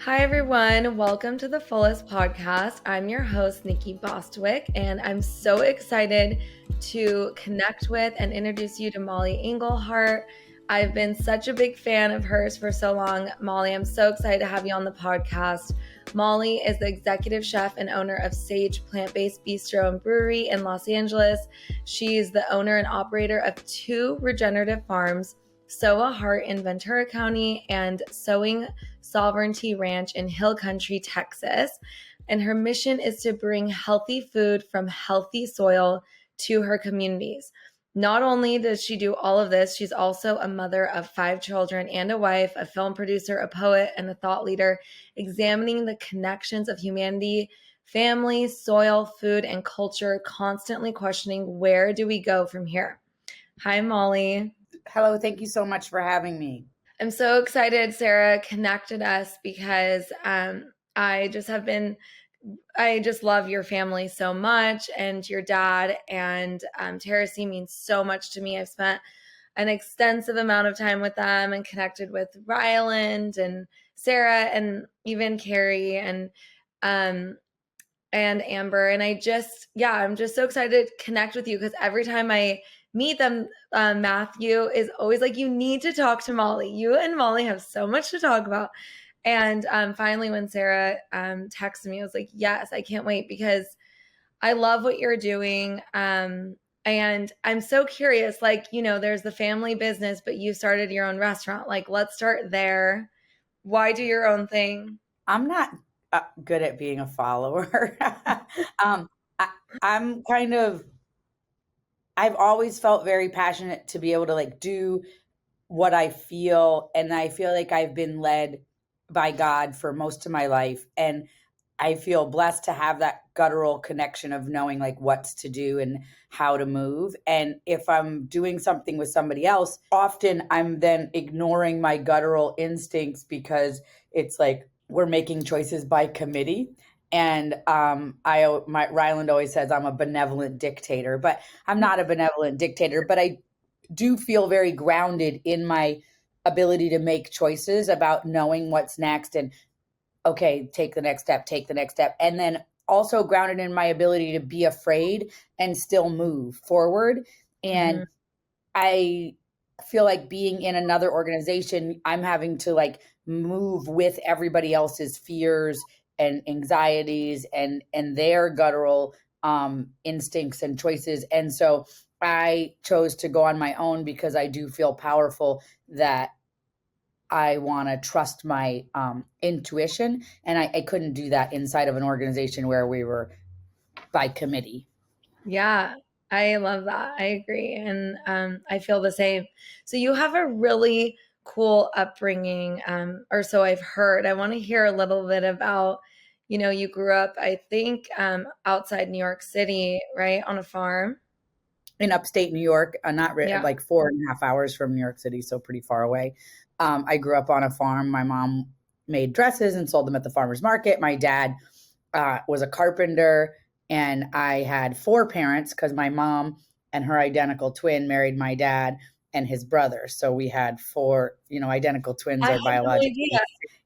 Hi, everyone. Welcome to the Fullest Podcast. I'm your host, Nikki Bostwick, and I'm so excited to connect with and introduce you to Mollie Engelhart. I've been such a big fan of hers for so long. Mollie, I'm so excited to have you on the podcast. Mollie is the executive chef and owner of Sage Plant Based Bistro and Brewery in Los Angeles. She's the owner and operator of 2 regenerative farms, Sow a Heart in Ventura County and Sowing Sovereignty Ranch in Hill Country, Texas. And her mission is to bring healthy food from healthy soil to her communities. Not only does she do all of this, she's also a mother of 5 children and a wife, a film producer, a poet, and a thought leader, examining the connections of humanity, family, soil, food, and culture, constantly questioning where do we go from here. Hi, Mollie. Hello, thank you so much for having me. I'm so excited Sarah connected us because I just love your family so much, and your dad and Terrace means so much to me. I've spent an extensive amount of time with them and connected with Ryland and Sarah and even Carrie and Amber. And I'm just so excited to connect with you because every time I meet them, Matthew is always like, you need to talk to Mollie. You and Mollie have so much to talk about. And finally, when Sarah texted me, I was like, yes, I can't wait because I love what you're doing. And I'm so curious, there's the family business, but you started your own restaurant. Let's start there. Why do your own thing? I'm not good at being a follower. I'm kind of, I've always felt very passionate to be able to do what I feel. And I feel like I've been led by God for most of my life. And I feel blessed to have that guttural connection of knowing what's to do and how to move. And if I'm doing something with somebody else, often I'm then ignoring my guttural instincts because it's we're making choices by committee. And Ryland always says I'm a benevolent dictator, but I'm not a benevolent dictator, but I do feel very grounded in my ability to make choices about knowing what's next and okay, take the next step. And then also grounded in my ability to be afraid and still move forward. And I feel like being in another organization, I'm having to move with everybody else's fears and anxieties and their guttural instincts and choices. And so I chose to go on my own because I do feel powerful that I want to trust my intuition. And I couldn't do that inside of an organization where we were by committee. Yeah, I love that. I agree. And I feel the same. So you have a really cool upbringing, or so I've heard. I want to hear a little bit about, you grew up, I think, outside New York City, right? On a farm. In upstate New York, not Yeah. 4.5 hours from New York City, so pretty far away. I grew up on a farm. My mom made dresses and sold them at the farmer's market. My dad was a carpenter, and I had 4 parents because my mom and her identical twin married my dad and his brother. So we had 4, identical twins are biological. No,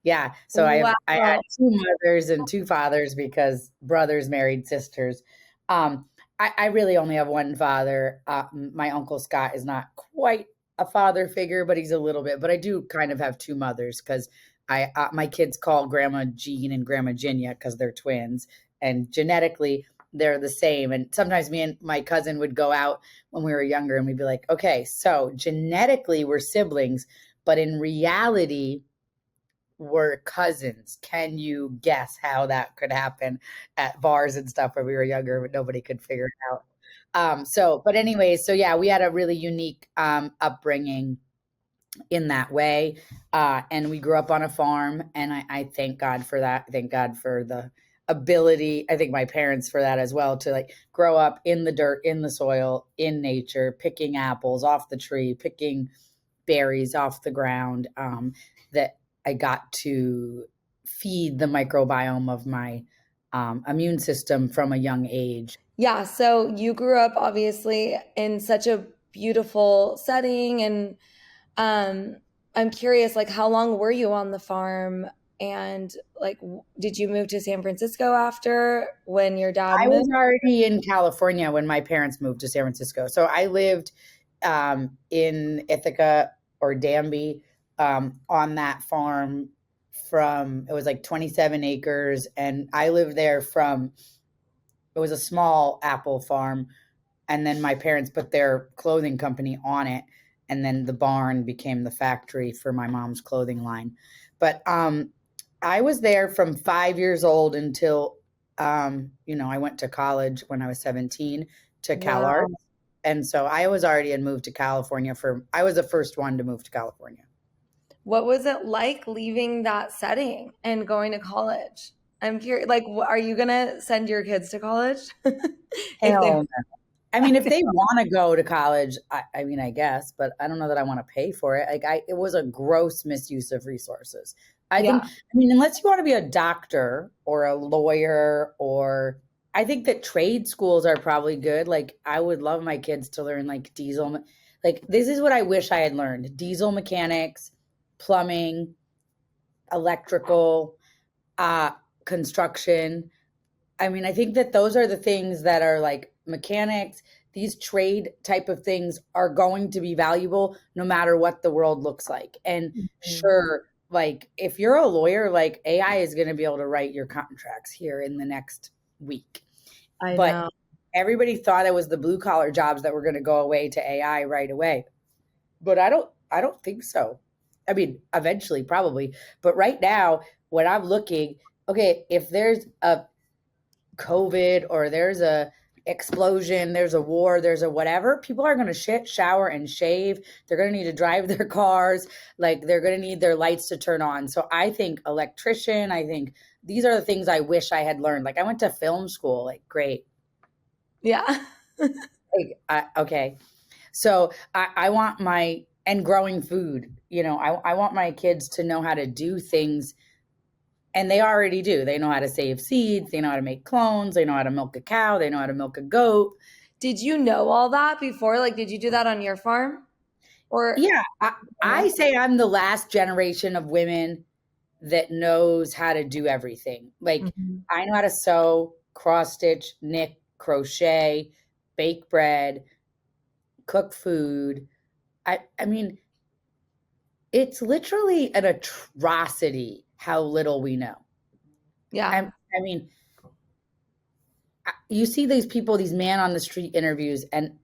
yeah. So Wow. I had 2 mothers and 2 fathers because brothers married sisters. I really only have 1 father. My Uncle Scott is not quite a father figure, but he's a little bit. But I do kind of have 2 mothers because my kids call Grandma Jean and Grandma Ginia because they're twins. And genetically, they're the same. And sometimes me and my cousin would go out when we were younger and we'd be like, okay, so genetically we're siblings, but in reality, we're cousins. Can you guess how that could happen at bars and stuff when we were younger, but nobody could figure it out. But anyways, so yeah, we had a really unique upbringing in that way. And we grew up on a farm, and I thank God for that. I thank God for the ability. I think my parents for that as well, to grow up in the dirt, in the soil, in nature, picking apples off the tree, picking berries off the ground, that I got to feed the microbiome of my immune system from a young age. Yeah. So you grew up obviously in such a beautiful setting, and I'm curious, how long were you on the farm? And like, did you move to San Francisco after when your dad I was moved? already in California when my parents moved to San Francisco. So I lived in Ithaca or Danby on that farm it was like 27 acres. And I lived there it was a small apple farm. And then my parents put their clothing company on it. And then the barn became the factory for my mom's clothing line. But I was there from 5 years old until, I went to college when I was 17 to CalArts. Wow. And so I was already had moved to California I was the first one to move to California. What was it like leaving that setting and going to college? I'm curious, like, are you going to send your kids to college? If they, Hell no. I mean, if they want to go to college, I mean, I guess, but I don't know that I want to pay for it. It was a gross misuse of resources. yeah, Unless you want to be a doctor or a lawyer, I think that trade schools are probably good. Like, I would love my kids to learn like this is what I wish I had learned: diesel mechanics, plumbing, electrical, construction. I mean, I think that those are the things that are like mechanics. These trade type of things are going to be valuable no matter what the world looks like. And sure, like if you're a lawyer, like AI is going to be able to write your contracts here in the next week. I But know. everybody thought it was the blue collar jobs that were going to go away to AI right away. But I don't think so. I mean, eventually probably, but right now when I'm looking, okay, if there's a COVID or there's a explosion, there's a war, there's a whatever, people are going to shit, shower, and shave. They're going to need to drive their cars. Like they're going to need their lights to turn on. So I think electrician, I think these are the things I wish I had learned. Like I went to film school, like great. Yeah. Okay. So I want and growing food, I want my kids to know how to do things. And they already do. They know how to save seeds. They know how to make clones. They know how to milk a cow. They know how to milk a goat. Did you know all that before? Like, did you do that on your farm? Or Yeah, I say I'm the last generation of women that knows how to do everything. Like I know how to sew, cross stitch, knit, crochet, bake bread, cook food. I mean, it's literally an atrocity how little we know. yeah. I mean, you see these people, these man on the street interviews, and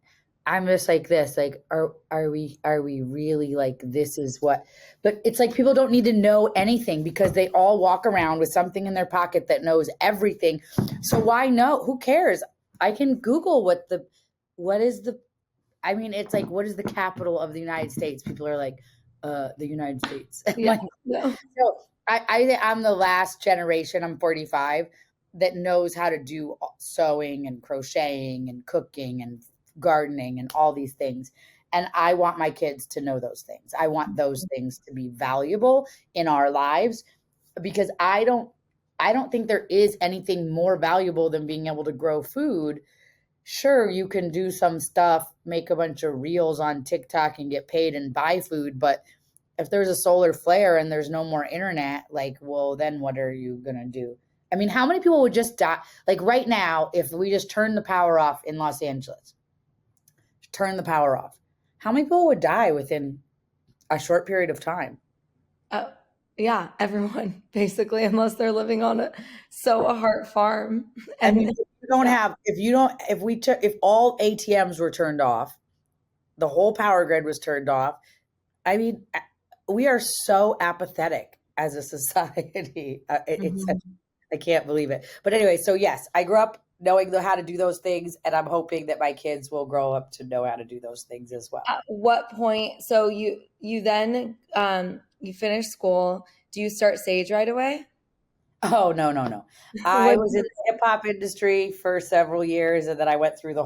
I'm just like this, like, are we really like, this is what, but it's like people don't need to know anything because they all walk around with something in their pocket that knows everything. So why know? Who cares? I can Google it's like, what is the capital of the United States? People are like, the United States. Yeah. Like, No. so I'm the last generation, I'm 45, that knows how to do sewing and crocheting and cooking and gardening and all these things. And I want my kids to know those things. I want those things to be valuable in our lives because I don't think there is anything more valuable than being able to grow food. Sure, you can do some stuff, make a bunch of reels on TikTok and get paid and buy food, but if there's a solar flare and there's no more internet, like, well, then what are you going to do? I mean, how many people would just die? Like right now, if we just turn the power off in Los Angeles, turn the power off, how many people would die within a short period of time? Yeah, everyone basically, unless they're living on a Heart farm. I mean, if all ATMs were turned off, the whole power grid was turned off. I mean, we are so apathetic as a society. I can't believe it. But anyway, so yes, I grew up knowing how to do those things, and I'm hoping that my kids will grow up to know how to do those things as well. At what point? So you then you finish school. Do you start Sage right away? Oh, no. I was in the hip hop industry for several years, and then I went through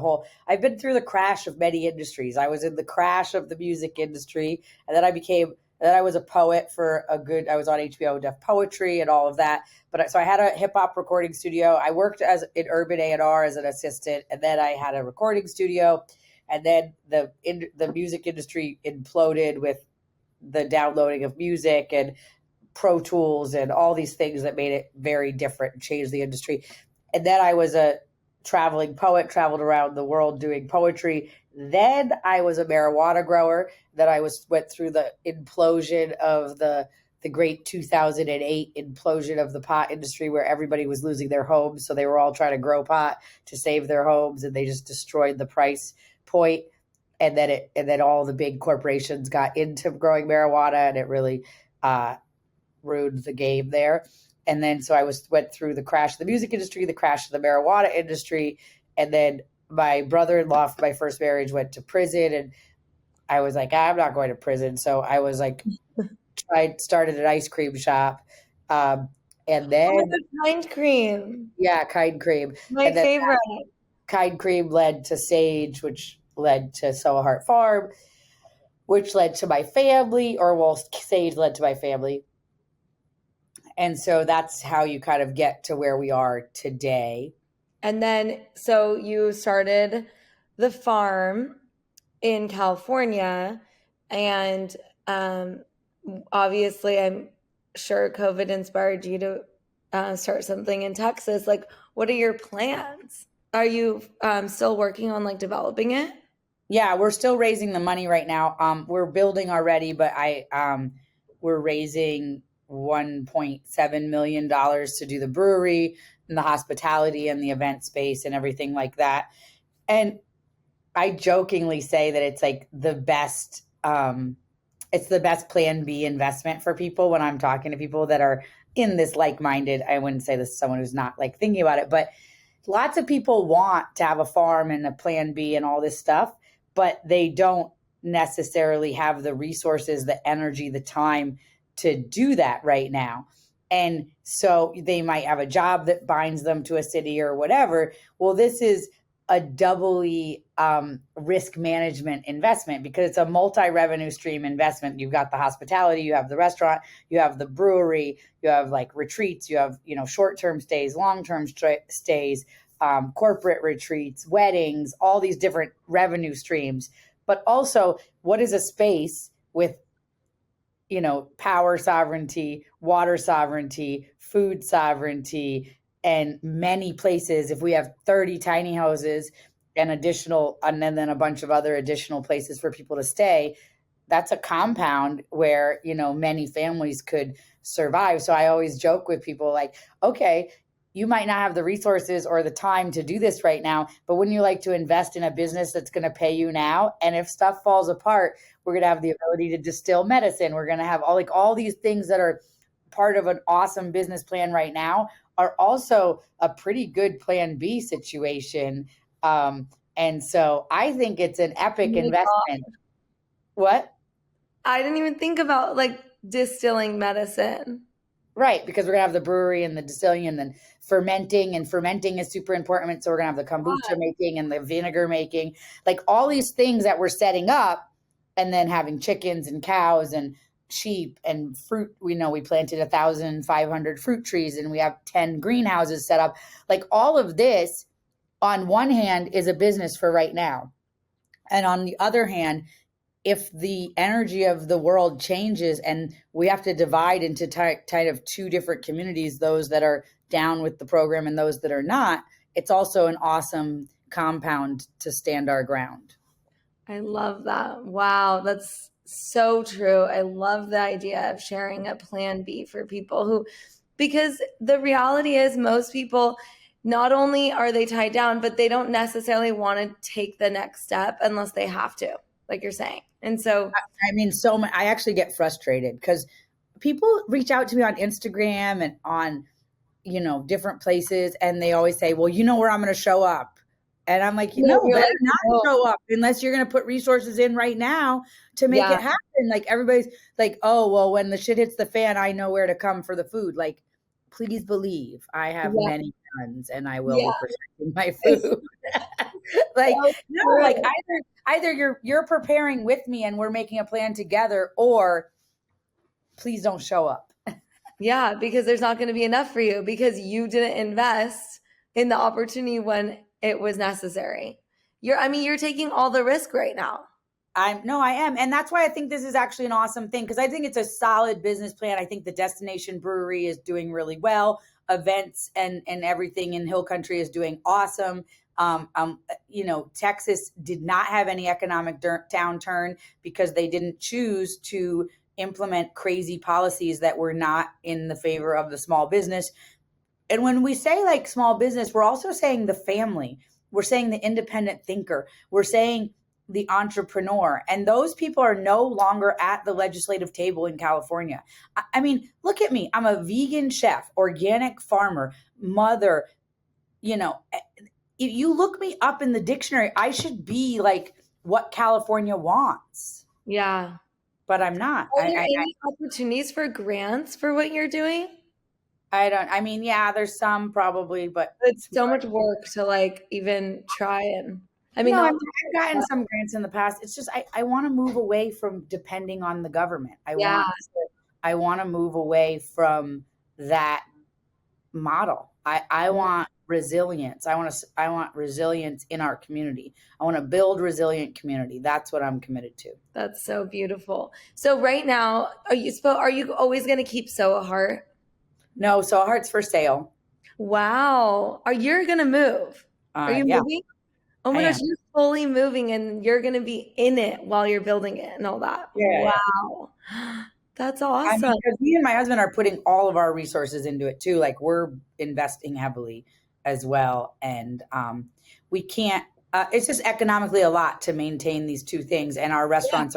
I've been through the crash of many industries. I was in the crash of the music industry, and then I was a poet I was on HBO Def Poetry and all of that. So I had a hip hop recording studio. I worked in Urban A&R as an assistant, and then I had a recording studio, and then the music industry imploded with the downloading of music, and Pro Tools and all these things that made it very different and changed the industry. And then I was a traveling poet, traveled around the world doing poetry. Then I was a marijuana grower. Then I went through the implosion of the great 2008 implosion of the pot industry, where everybody was losing their homes. So they were all trying to grow pot to save their homes, and they just destroyed the price point. And then all the big corporations got into growing marijuana, and it really ruined the game there. And then so I went through the crash of the music industry, the crash of the marijuana industry, and then my brother-in-law from my first marriage went to prison, and I was like, I'm not going to prison. So I was like, started an ice cream shop, and then Kind Cream, Kind Cream, my favorite. Kind Cream led to Sage, which led to Heart Farm, which led to my family, Sage led to my family. And so that's how you kind of get to where we are today. And then, so you started the farm in California, and obviously I'm sure COVID inspired you to start something in Texas. Like, what are your plans? Are you still working on like developing it? Yeah, we're still raising the money right now. We're building already, but we're raising $1.7 million to do the brewery and the hospitality and the event space and everything like that. And I jokingly say that it's like the best, it's the best plan B investment for people when I'm talking to people that are in this like-minded. I wouldn't say this to someone who's not like thinking about it, but lots of people want to have a farm and a plan B and all this stuff, but they don't necessarily have the resources, the energy, the time to do that right now. And so they might have a job that binds them to a city or whatever. Well, this is a doubly risk management investment because it's a multi-revenue stream investment. You've got the hospitality, you have the restaurant, you have the brewery, you have like retreats, you have, short-term stays, long-term stays, corporate retreats, weddings, all these different revenue streams. But also, what is a space with power sovereignty, water sovereignty, food sovereignty, and many places? If we have 30 tiny houses and then a bunch of other additional places for people to stay, that's a compound where, many families could survive. So I always joke with people like, okay, you might not have the resources or the time to do this right now, but wouldn't you like to invest in a business that's going to pay you now? And if stuff falls apart, we're going to have the ability to distill medicine. We're going to have all these things that are part of an awesome business plan right now are also a pretty good plan B situation. And so I think it's an epic investment. God. What? I didn't even think about like distilling medicine. Right, because we're going to have the brewery and the distilling and then fermenting, and fermenting is super important. So we're going to have the kombucha making and the vinegar making, like all these things that we're setting up, and then having chickens and cows and sheep and fruit. We planted 1,500 fruit trees and we have 10 greenhouses set up. Like all of this on one hand is a business for right now. And on the other hand, if the energy of the world changes and we have to divide into kind of two different communities, those that are down with the program and those that are not, it's also an awesome compound to stand our ground. I love that. Wow, that's so true. I love the idea of sharing a plan B for people because the reality is most people, not only are they tied down, but they don't necessarily want to take the next step unless they have to, like you're saying. And so, I actually get frustrated because people reach out to me on Instagram and on, different places. And they always say, well, where I'm going to show up. And I'm like, better not show up unless you're going to put resources in right now to make it happen. Like everybody's like, oh, well, when the shit hits the fan, I know where to come for the food. Like, please believe I have many guns and I will be protecting my food. Either you're preparing with me and we're making a plan together, or please don't show up. Yeah, because there's not going to be enough for you because you didn't invest in the opportunity when it was necessary. You're taking all the risk right now. I am. And that's why I think this is actually an awesome thing, because I think it's a solid business plan. I think the Destination Brewery is doing really well. Events and everything in Hill Country is doing awesome. Texas did not have any economic downturn because they didn't choose to implement crazy policies that were not in the favor of the small business. And when we say like small business, we're also saying the family. We're saying the independent thinker. We're saying the entrepreneur. And those people are no longer at the legislative table in California. I mean, look at me. I'm a vegan chef, organic farmer, mother. If you look me up in the dictionary, I should be like what California wants. Yeah. But I'm not. Are there any opportunities for grants for what you're doing? There's some probably, but it's so much work to like even try. And I mean, I've gotten some grants in the past. It's just, I want to move away from depending on the government. I want to move away from that model. I want resilience. I want resilience in our community. I want to build resilient community. That's what I'm committed to. That's so beautiful. So right now, are you always going to keep Sew a Heart? No, Sew a Heart's for sale. Wow. You're going to move? Are you moving? Oh my gosh, you're fully moving and you're going to be in it while you're building it and all that. Yeah. Wow. That's awesome. Because me and my husband are putting all of our resources into it too. Like we're investing heavily as well. And we can't, it's just economically a lot to maintain these two things. And our restaurants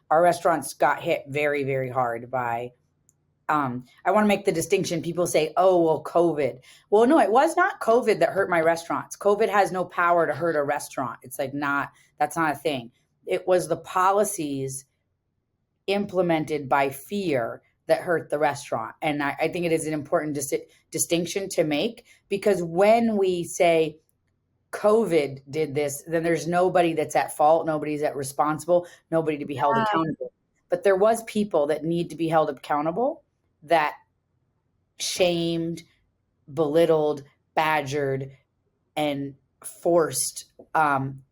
our restaurants got hit very, very hard by, I want to make the distinction. People say, oh, well, COVID. Well, no, it was not COVID that hurt my restaurants. COVID has no power to hurt a restaurant. It's like that's not a thing. It was the policies implemented by fear that hurt the restaurant. And I think it is an important distinction to make, because when we say COVID did this, then there's nobody that's at fault. Nobody's responsible, nobody to be held accountable. But there was people that need to be held accountable that shamed, belittled, badgered, and forced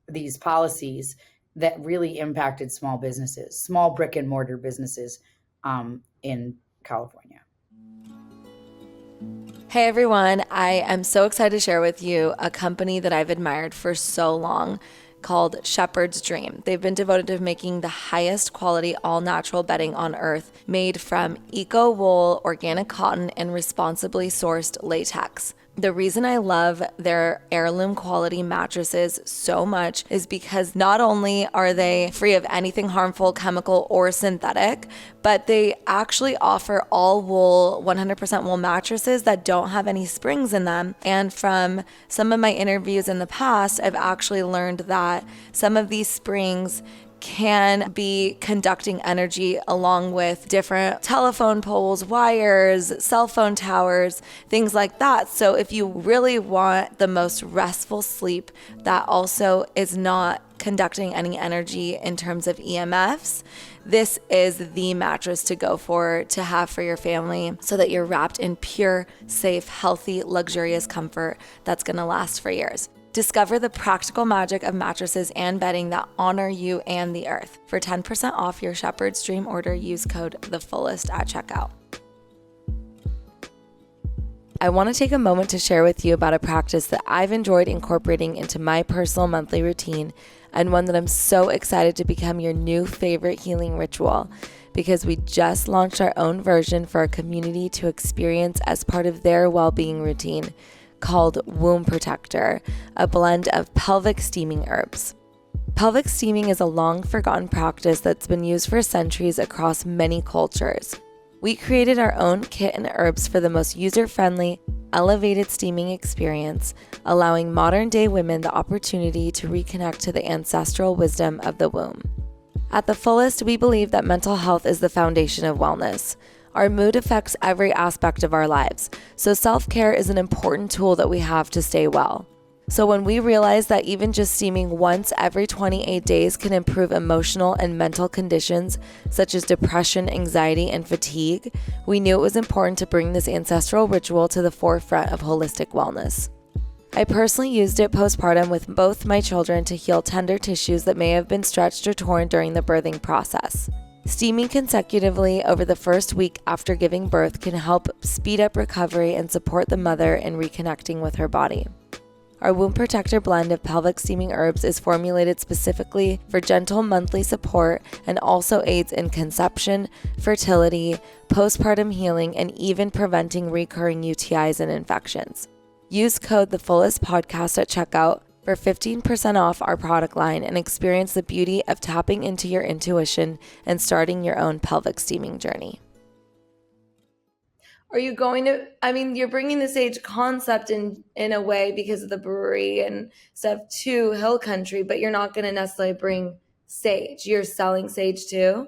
these policies that really impacted small businesses, small brick and mortar businesses in California. Hey everyone, I am so excited to share with you a company that I've admired for so long called Shepherd's Dream. They've been devoted to making the highest quality all natural bedding on earth, made from eco wool, organic cotton, and responsibly sourced latex. The reason I love their heirloom quality mattresses so much is because not only are they free of anything harmful, chemical, or synthetic, but they actually offer all wool, 100% wool mattresses that don't have any springs in them. And from some of my interviews in the past, I've actually learned that some of these springs can be conducting energy along with different telephone poles, wires, cell phone towers, things like that. So if you really want the most restful sleep that also is not conducting any energy in terms of EMFs, this is the mattress to go for, to have for your family, so that you're wrapped in pure, safe, healthy, luxurious comfort that's going to last for years. Discover the practical magic of mattresses and bedding that honor you and the earth. For 10% off your Shepherd's Dream order, use code THEFULLEST at checkout. I want to take a moment to share with you about a practice that I've enjoyed incorporating into my personal monthly routine, and one that I'm so excited to become your new favorite healing ritual, because we just launched our own version for our community to experience as part of their well-being routine, called Womb Protector, a blend of pelvic steaming herbs. Pelvic steaming is a long forgotten practice that's been used for centuries across many cultures. We created our own kit and herbs for the most user-friendly, elevated steaming experience, allowing modern-day women the opportunity to reconnect to the ancestral wisdom of the womb. At The Fullest, we believe that mental health is the foundation of wellness. Our mood affects every aspect of our lives, so self-care is an important tool that we have to stay well. So when we realized that even just steaming once every 28 days can improve emotional and mental conditions such as depression, anxiety, and fatigue, we knew it was important to bring this ancestral ritual to the forefront of holistic wellness. I personally used it postpartum with both my children to heal tender tissues that may have been stretched or torn during the birthing process. Steaming consecutively over the first week after giving birth can help speed up recovery and support the mother in reconnecting with her body. Our Womb Protector blend of pelvic steaming herbs is formulated specifically for gentle monthly support and also aids in conception, fertility, postpartum healing, and even preventing recurring UTIs and infections. Use code TheFullestPodcast at checkout for 15% off our product line and experience the beauty of tapping into your intuition and starting your own pelvic steaming journey. Are you going to, you're bringing the Sage concept in a way because of the brewery and stuff to Hill Country, but you're not going to necessarily bring Sage. You're selling Sage too?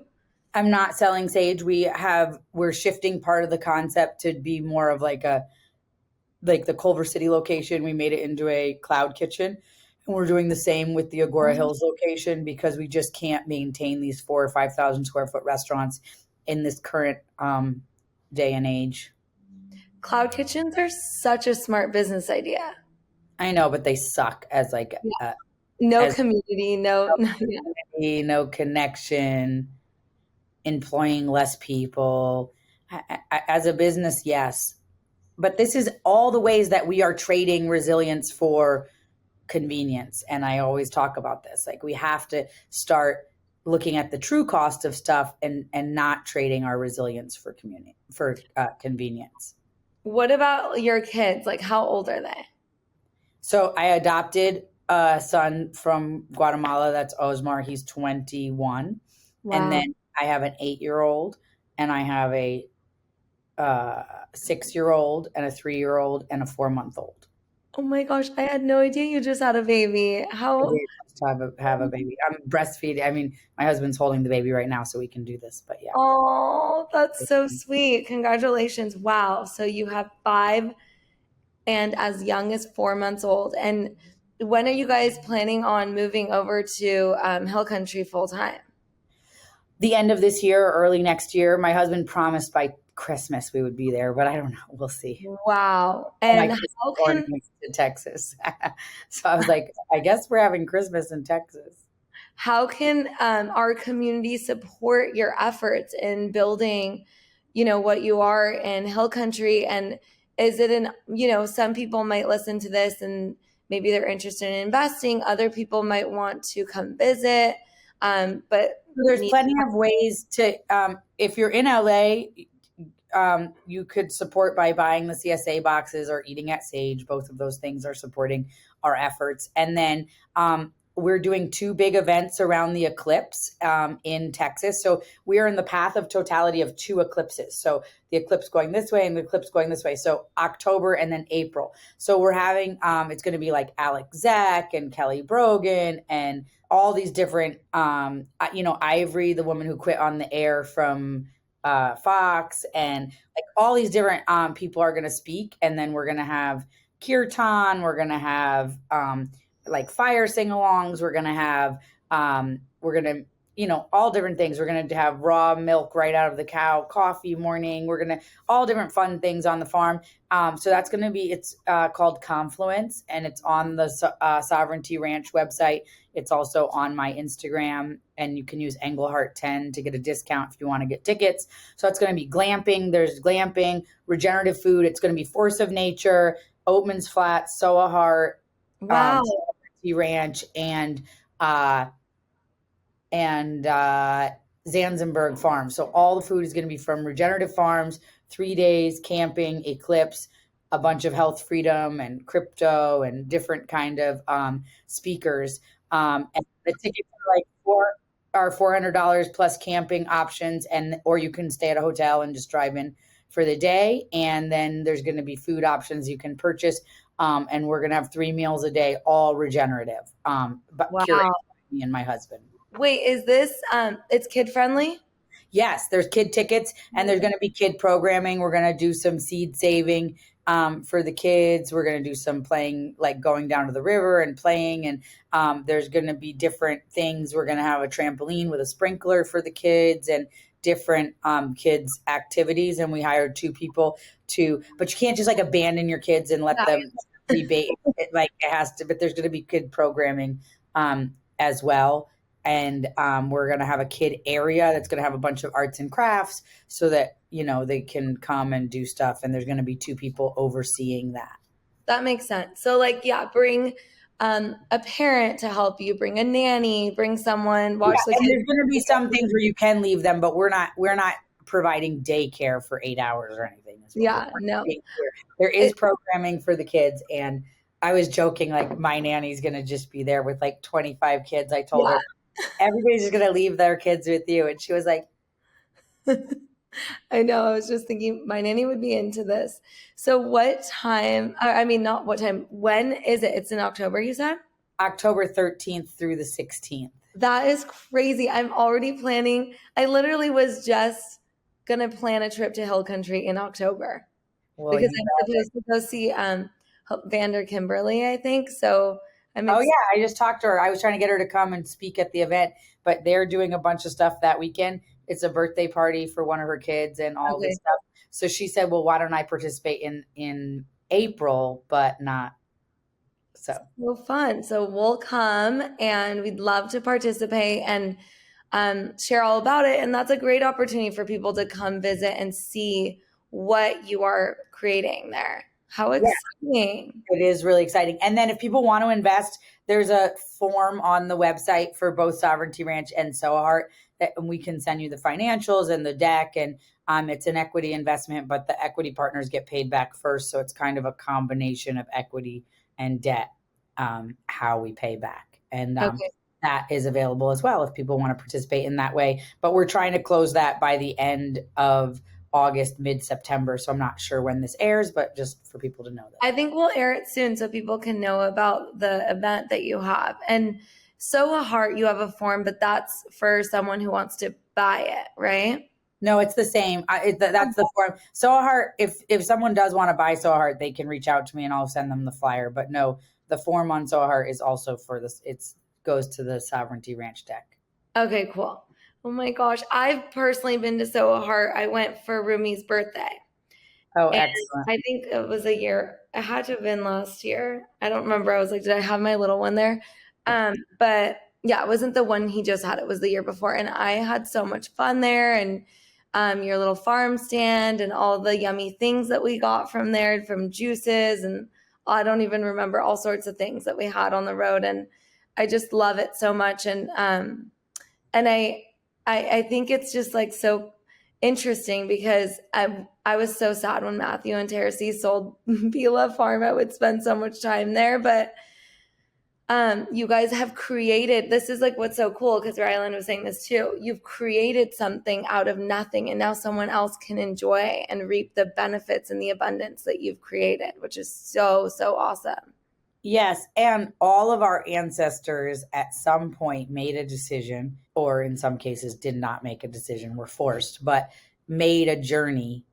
I'm not selling Sage. We're shifting part of the concept to be more of like the Culver City location. We made it into a cloud kitchen, and we're doing the same with the Agora Hills location because we just can't maintain these 4,000 or 5,000 square foot restaurants in this current day and age. Cloud kitchens are such a smart business idea. I know, but they suck as community, no connection, employing less people. As a business, yes. But this is all the ways that we are trading resilience for convenience. And I always talk about this. Like, we have to start looking at the true cost of stuff and not trading our resilience for convenience. What about your kids? Like, how old are they? So I adopted a son from Guatemala. That's Osmar. He's 21. Wow. And then I have an 8-year-old, and I have a 6-year-old and a 3-year-old and a 4-month-old. Oh my gosh, I had no idea you just had a baby. How? Have a baby. I'm breastfeeding. My husband's holding the baby right now, so we can do this. But yeah. Oh, that's so sweet. Congratulations. Wow. So you have 5 and as young as 4 months old. And when are you guys planning on moving over to Hill Country full time? The end of this year or early next year. My husband promised by Christmas we would be there, but I don't know. We'll see. Wow. And how can to Texas? So I was like, I guess we're having Christmas in Texas. How can our community support your efforts in building, what you are in Hill Country? And is it some people might listen to this and maybe they're interested in investing. Other people might want to come visit. But there's plenty of ways to, if you're in LA, you could support by buying the CSA boxes or eating at Sage. Both of those things are supporting our efforts. And then we're doing 2 big events around the eclipse in Texas. So we are in the path of totality of 2 eclipses. So the eclipse going this way and the eclipse going this way. So October and then April. So we're having, it's going to be like Alex Zek and Kelly Brogan and all these different, Ivory, the woman who quit on the air from Fox, and like all these different people are going to speak. And then we're going to have kirtan. We're going to have like fire sing-alongs. We're going to have, all different things. We're going to have raw milk right out of the cow, coffee morning. We're going to, all different fun things on the farm. So that's going to be, it's called Confluence, and it's on the Sovereignty Ranch website. It's also on my Instagram, and you can use Engelhart10 to get a discount if you want to get tickets. So it's going to be glamping. There's glamping, regenerative food. It's going to be Force of Nature, Oatman's Flat, Soa Heart, wow, Ranch, and Zanzenberg Farm. So all the food is going to be from regenerative farms, 3 days, camping, eclipse, a bunch of health freedom and crypto and different kind of speakers. And the tickets are $400 plus camping options, or you can stay at a hotel and just drive in for the day. And then there's going to be food options you can purchase. And we're going to have 3 meals a day, all regenerative. But wow. Curated by me and my husband. Wait, is this, it's kid friendly? Yes, there's kid tickets, and there's going to be kid programming. We're going to do some seed saving for the kids. We're going to do some playing, like going down to the river and playing. And there's going to be different things. We're going to have a trampoline with a sprinkler for the kids and different kids activities. And we hired 2 people but you can't just like abandon your kids and let them like it has to, but there's going to be kid programming as well. And we're going to have a kid area that's going to have a bunch of arts and crafts so that, they can come and do stuff. And there's going to be 2 people overseeing that. That makes sense. So bring a parent to help you, bring a nanny, bring someone, watch the kids. And there's going to be some things where you can leave them, but we're not providing daycare for 8 hours or anything. Yeah, no. There is programming for the kids. And I was joking, like my nanny's going to just be there with like 25 kids. I told her, everybody's just going to leave their kids with you. And she was like, I know. I was just thinking my nanny would be into this. So what time, not what time, when is it? It's in October, you said? October 13th through the 16th. That is crazy. I'm already planning. I literally was just going to plan a trip to Hill Country in October because I'm supposed to go see Vander Kimberly, I think. So I just talked to her. I was trying to get her to come and speak at the event, but they're doing a bunch of stuff that weekend. It's a birthday party for one of her kids and all this stuff. So she said, well, why don't I participate in April, but not so. So fun. So we'll come and we'd love to participate and share all about it. And that's a great opportunity for people to come visit and see what you are creating there. How exciting. It is really exciting. And then if people want to invest, there's a form on the website for both Sovereignty Ranch and Soahart that we can send you the financials and the deck. And it's an equity investment, but the equity partners get paid back first. So it's kind of a combination of equity and debt, how we pay back. And that is available as well if people want to participate in that way. But we're trying to close that by the end of August, mid-September. So I'm not sure when this airs, but just for people to know that. I think we'll air it soon so people can know about the event that you have. And Soahart, you have a form, but that's for someone who wants to buy it, right? No, it's the same. That's the form. Soahart, if someone does want to buy Soahart, they can reach out to me and I'll send them the flyer. But no, the form on Soahart is also for this. It goes to the Sovereignty Ranch deck. Okay, cool. Oh my gosh. I've personally been to Soahart. I went for Rumi's birthday. Oh, excellent. I think it was a year. It had to have been last year. I don't remember. I was like, did I have my little one there? But yeah, it wasn't the one he just had. It was the year before. And I had so much fun there. And your little farm stand and all the yummy things that we got from there, from juices. And I don't even remember all sorts of things that we had on the road. And I just love it so much. And I think it's just like so interesting because I was so sad when Matthew and Teresi sold Beulah Farm. I would spend so much time there, but you guys have created, this is like what's so cool because Ryland was saying this too. You've created something out of nothing and now someone else can enjoy and reap the benefits and the abundance that you've created, which is so, so awesome. Yes. And all of our ancestors at some point made a decision, or in some cases did not make a decision, were forced, but made a journey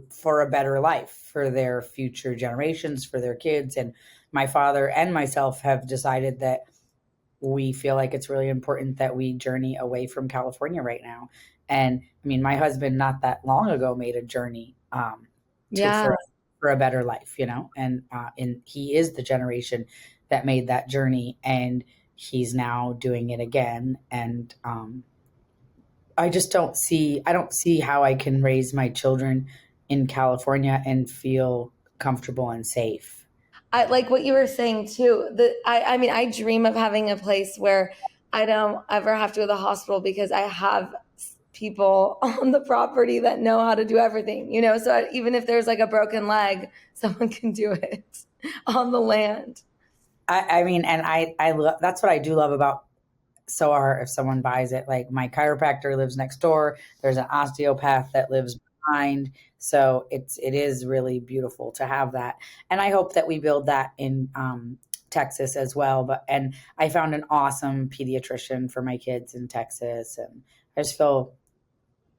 for a better life for their future generations, for their kids. And my father and myself have decided that we feel like it's really important that we journey away from California right now. And I mean, my husband not that long ago made a journey for a better life, and he is the generation that made that journey, and he's now doing it again. And I don't see how I can raise my children in California and feel comfortable and safe. I like what you were saying too. I dream of having a place where I don't ever have to go to the hospital because I have people on the property that know how to do everything, so even if there's like a broken leg, someone can do it on the land. I love, that's what I do love about Soahart. If someone buys it, like my chiropractor lives next door, there's an osteopath that lives behind. So it is really beautiful to have that. And I hope that we build that in Texas as well. And I found an awesome pediatrician for my kids in Texas. And I just feel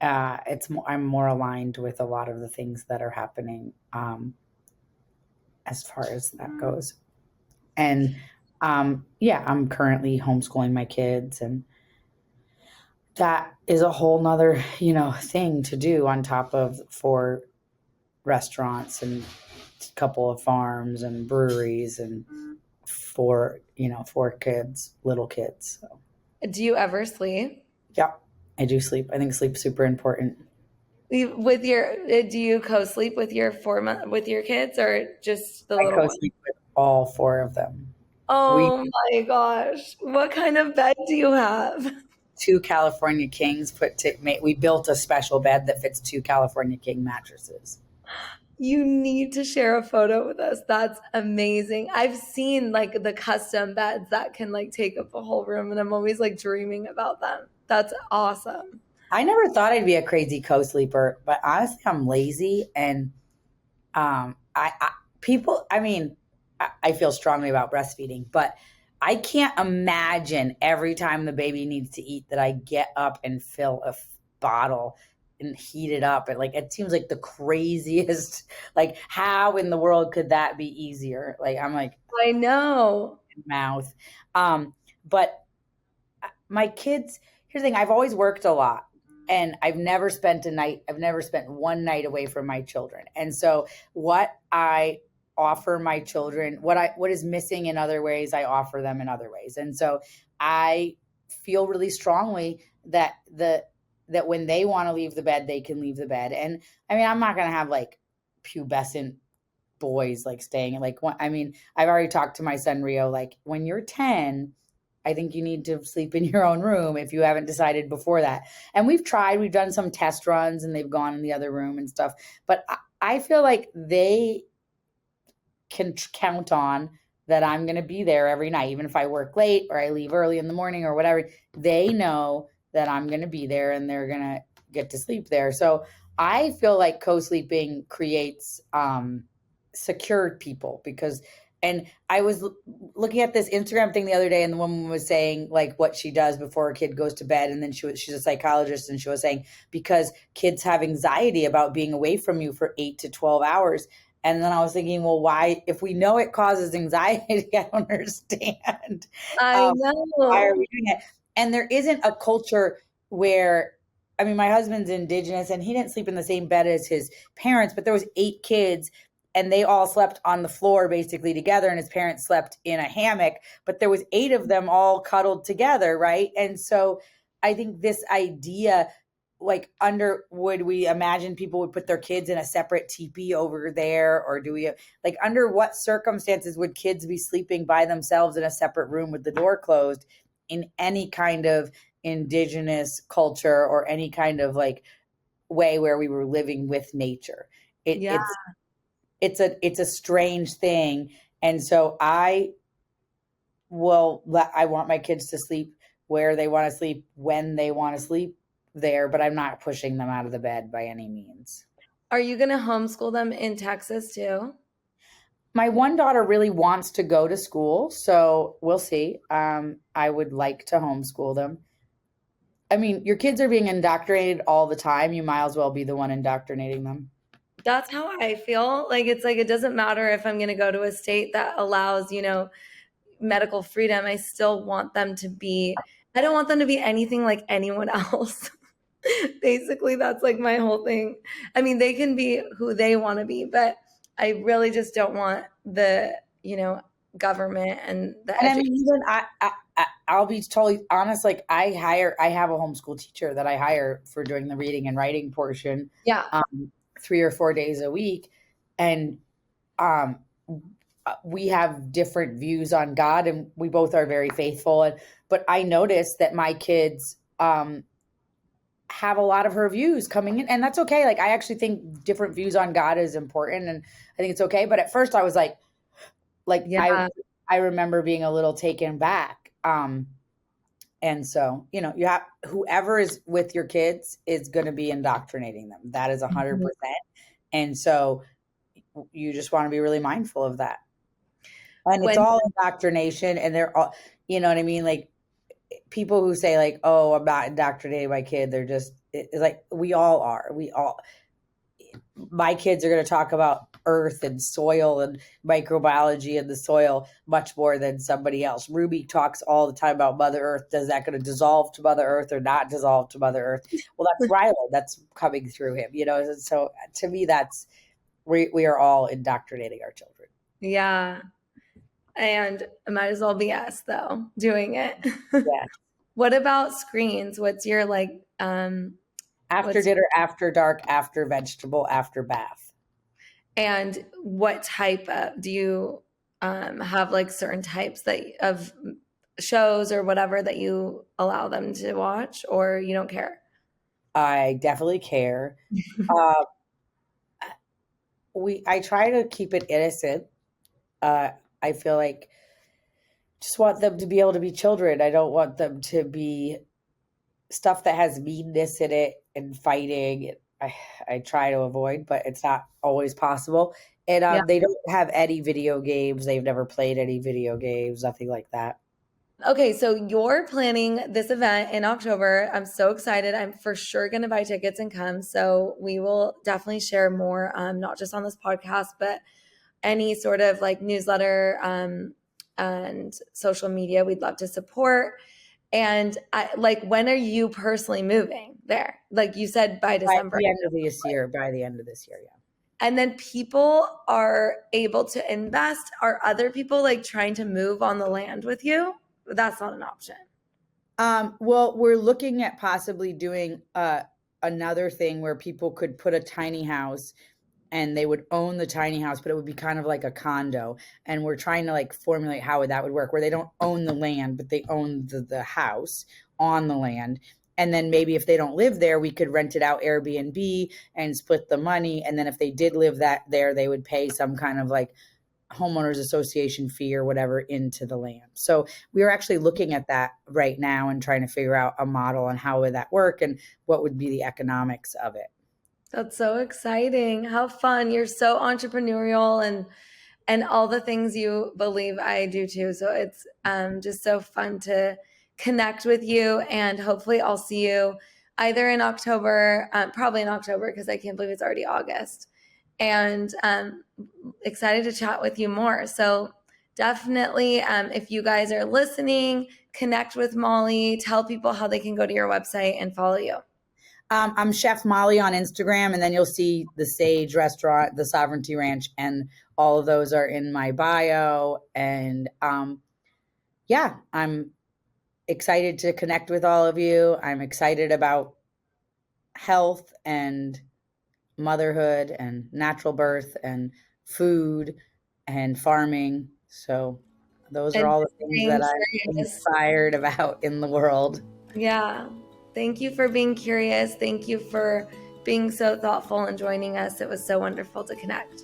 I'm more aligned with a lot of the things that are happening as far as that goes. And I'm currently homeschooling my kids, and that is a whole nother, thing to do on top of 4 restaurants and couple of farms and breweries and four kids, little kids. So. Do you ever sleep? Yeah, I do sleep. I think sleep's super important. With your, do you co-sleep with your with your kids or just the little I one? co-sleep with all four of them. Oh my gosh. What kind of bed do you have? Two California Kings we built a special bed that fits two California King mattresses. You need to share a photo with us. That's amazing. I've seen like the custom beds that can like take up a whole room and I'm always like dreaming about them. That's awesome. I never thought I'd be a crazy co-sleeper, but honestly, I'm lazy and I feel strongly about breastfeeding, but I can't imagine every time the baby needs to eat that I get up and fill a bottle and heat it up. And like, it seems like the craziest, like how in the world could that be easier? Like, I'm like, I know. Mouth. But my kids, here's the thing, I've always worked a lot. And I've never spent one night away from my children. And so what I offer my children, what is missing in other ways, I offer them in other ways. And so I feel really strongly that when they want to leave the bed, they can leave the bed. And I mean, I'm not going to have like pubescent boys like staying like, I mean, I've already talked to my son Rio, like when you're 10, I think you need to sleep in your own room if you haven't decided before that. And we've done some test runs and they've gone in the other room and stuff. But I feel like they can count on that I'm going to be there every night, even if I work late or I leave early in the morning or whatever. They know that I'm going to be there and they're going to get to sleep there. So I feel like co-sleeping creates secured people and I was looking at this Instagram thing the other day and the woman was saying like what she does before a kid goes to bed. And then she's a psychologist and she was saying, because kids have anxiety about being away from you for 8 to 12 hours. And then I was thinking, well, why, if we know it causes anxiety, I don't understand. I know. Why are we doing it? And there isn't a culture where, I mean, my husband's Indigenous and he didn't sleep in the same bed as his parents, but there was 8 kids and they all slept on the floor basically together and his parents slept in a hammock, but there was 8 of them all cuddled together. Right. And so I think this idea, like would we imagine people would put their kids in a separate teepee over there? Or do we like, under what circumstances would kids be sleeping by themselves in a separate room with the door closed in any kind of Indigenous culture or any kind of like way where we were living with nature? It's a strange thing. And so I want my kids to sleep where they want to sleep, when they want to sleep there, but I'm not pushing them out of the bed by any means. Are you going to homeschool them in Texas too? My one daughter really wants to go to school, so we'll see. I would like to homeschool them. I mean, your kids are being indoctrinated all the time. You might as well be the one indoctrinating them. That's how I feel. Like, it's like, it doesn't matter if I'm going to go to a state that allows, medical freedom. I still want them to be, I don't want them to be anything like anyone else. Basically, that's like my whole thing. I mean, they can be who they want to be, but I really just don't want the, government and the education. I mean, even I'll be totally honest. Like I have a homeschool teacher that I hire for doing the reading and writing portion. Yeah. 3 or 4 days a week. And we have different views on God and we both are very faithful. But I noticed that my kids have a lot of her views coming in, and that's okay. Like, I actually think different views on God is important and I think it's okay. But at first I was like, yeah. I remember being a little taken back. And so, you have whoever is with your kids is going to be indoctrinating them. That is 100%. And so you just want to be really mindful of that. And it's all indoctrination and they're all, you know what I mean? Like people who say like, oh, I'm not indoctrinating my kid. They're just, it's like, we all are. My kids are going to talk about earth and soil and microbiology in the soil much more than somebody else. Ruby talks all the time about Mother Earth. Is that going to dissolve to Mother Earth or not dissolve to Mother Earth? Well, that's Rylan. That's coming through him, So to me, that's we are all indoctrinating our children. Yeah. And it might as well be us though, doing it. Yeah. What about screens? What's your After dinner, after dark, after vegetable, after bath. And what type of, do you have like certain types of shows or whatever that you allow them to watch, or you don't care? I definitely care. I try to keep it innocent. I feel like just want them to be able to be children. I don't want them to be stuff that has meanness in it and fighting. I try to avoid, but it's not always possible. And Yeah. they don't have any video games. They've never played any video games, nothing like that. Okay, so you're planning this event in October. I'm so excited. I'm for sure going to buy tickets and come. So we will definitely share more, not just on this podcast, but any sort of like newsletter and social media. We'd love to support. And when are you personally moving there? Like you said, by December. By the end of this year, yeah. And then people are able to invest. Are other people like trying to move on the land with you? That's not an option. Well, we're looking at possibly doing another thing where people could put a tiny house and they would own the tiny house, but it would be kind of like a condo. And we're trying to like formulate how that would work, where they don't own the land, but they own the house on the land. And then maybe if they don't live there, we could rent it out Airbnb and split the money. And then if they did live there, they would pay some kind of like homeowners association fee or whatever into the land. So we are actually looking at that right now and trying to figure out a model on how would that work and what would be the economics of it. That's so exciting. How fun. You're so entrepreneurial and all the things you believe. I do too. So it's just so fun to connect with you, and hopefully I'll see you either in October, probably in October, because I can't believe it's already August, and excited to chat with you more. So definitely, if you guys are listening, connect with Mollie, tell people how they can go to your website and follow you. I'm Chef Mollie on Instagram, and then you'll see the Sage restaurant, the Sovereignty Ranch, and all of those are in my bio. And yeah, I'm excited to connect with all of you. I'm excited about health and motherhood and natural birth and food and farming. So those are all the things that I'm inspired about in the world. Yeah. Thank you for being curious. Thank you for being so thoughtful and joining us. It was so wonderful to connect.